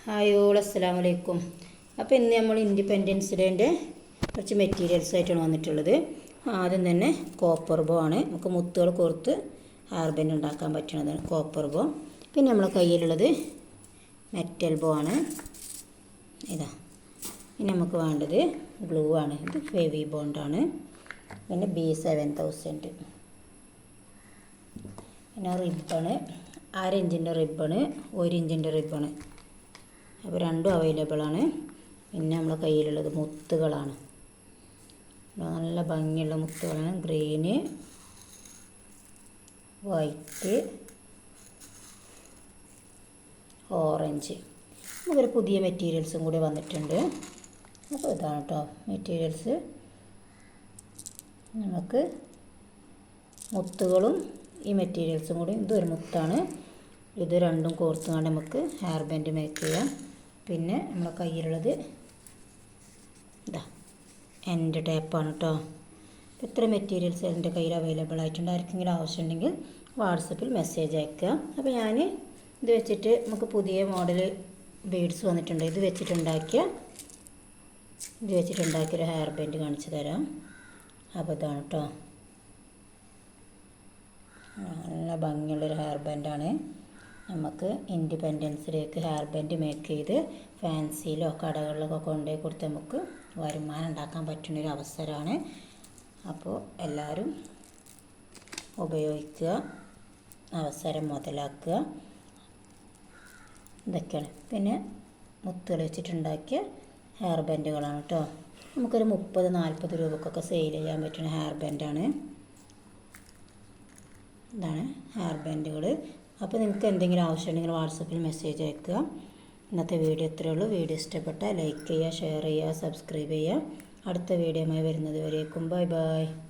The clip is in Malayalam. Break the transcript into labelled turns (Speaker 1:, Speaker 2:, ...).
Speaker 1: ഹായ് ഓൾ അസ്സലാമു അലൈക്കും. അപ്പോൾ ഇന്ന് നമ്മൾ ഇൻഡിപെൻഡൻസ് ഡേൻ്റെ കുറച്ച് മെറ്റീരിയൽസ് ആയിട്ടാണ് വന്നിട്ടുള്ളത്. ആദ്യം തന്നെ കോപ്പർ ബോ ആണ്. നമുക്ക് മുത്തുകൾ കോർത്ത് ഹെയർ ബാൻഡ് ഉണ്ടാക്കാൻ പറ്റുന്നതാണ് കോപ്പർ ബോ. പിന്നെ നമ്മളെ കയ്യിലുള്ളത് മെറ്റൽ ബോ ആണ്. ഇതാ. പിന്നെ നമുക്ക് വേണ്ടത് ഗ്ലൂ ആണ്. ഇത് ഫെവി ബോണ്ടാണ്. പിന്നെ B7000. പിന്നെ റിബണ് 1/2 ഇഞ്ചിൻ്റെ റിബണ്, 1 ഇഞ്ചിൻ്റെ റിബണ്. അപ്പോൾ രണ്ടും അവൈലബിളാണ്. പിന്നെ നമ്മളെ കയ്യിലുള്ളത് മുത്തുകളാണ്. നല്ല ഭംഗിയുള്ള മുത്തുകളാണ്. Green, white, orange. നമുക്കൊരു പുതിയ മെറ്റീരിയൽസും കൂടി വന്നിട്ടുണ്ട്. അപ്പോൾ ഇതാണ് കേട്ടോ മെറ്റീരിയൽസ്. നമുക്ക് മുത്തുകളും ഈ മെറ്റീരിയൽസും കൂടി, ഇതൊരു മുത്താണ്, ഇത് രണ്ടും കോർത്തുകൊണ്ട് നമുക്ക് ഹെയർ ബാൻഡ് മേക്ക് ചെയ്യാം. പിന്നെ നമ്മളെ കയ്യിലുള്ളത് ഇതാ എൻ്റെ ടേപ്പാണ് കേട്ടോ. ഇത്ര മെറ്റീരിയൽസ് എൻ്റെ കയ്യിൽ അവൈലബിൾ ആയിട്ടുണ്ട്. ആർക്കെങ്കിലും ആവശ്യമുണ്ടെങ്കിൽ വാട്സപ്പിൽ മെസ്സേജ് അയക്കുക. അപ്പോൾ ഞാൻ ഇത് വെച്ചിട്ട് നമുക്ക് പുതിയ മോഡൽ ബീഡ്സ് വന്നിട്ടുണ്ട്. ഇത് വെച്ചിട്ടുണ്ടാക്കിയൊരു ഹെയർ ബാൻഡ് കാണിച്ചു തരാം. അപ്പോൾ ഇതാണ് കേട്ടോ, നല്ല ഭംഗിയുള്ളൊരു ഹെയർ ബാൻഡാണ്. നമുക്ക് ഇൻഡിപെൻഡൻസ് ഡേക്ക് ഹെയർ ബാൻഡ് മേക്ക് ചെയ്ത് ഫാൻസിയിലോ കടകളിലൊക്കെ കൊണ്ടുപോയി കൊടുത്ത് നമുക്ക് വരുമാനം ഉണ്ടാക്കാൻ പറ്റുന്നൊരു അവസരമാണ്. അപ്പോൾ എല്ലാവരും ഉപയോഗിക്കുക, അവസരം മുതലാക്കുക. ഇതൊക്കെയാണ്. പിന്നെ മുത്തുകൾ വെച്ചിട്ടുണ്ടാക്കിയ ഹെയർ ബാൻഡുകളാണ് കേട്ടോ. നമുക്കൊരു 30-40 രൂപക്കൊക്കെ സെയിൽ ചെയ്യാൻ പറ്റുന്ന ഹെയർ ബാൻഡാണ്. ഇതാണ് ഹെയർ ബാൻഡുകൾ. അപ്പോൾ നിങ്ങൾക്ക് എന്തെങ്കിലും ആവശ്യമുണ്ടെങ്കിൽ വാട്സപ്പിൽ മെസ്സേജ് അയക്കുക. ഇന്നത്തെ വീഡിയോ ഇത്രയേ ഉള്ളൂ. വീഡിയോ ഇഷ്ടപ്പെട്ടാൽ ലൈക്ക് ചെയ്യുക, ഷെയർ ചെയ്യുക, സബ്സ്ക്രൈബ് ചെയ്യുക. അടുത്ത വീഡിയോയുമായി വരുന്നത് വരേക്കും ബൈ ബൈ.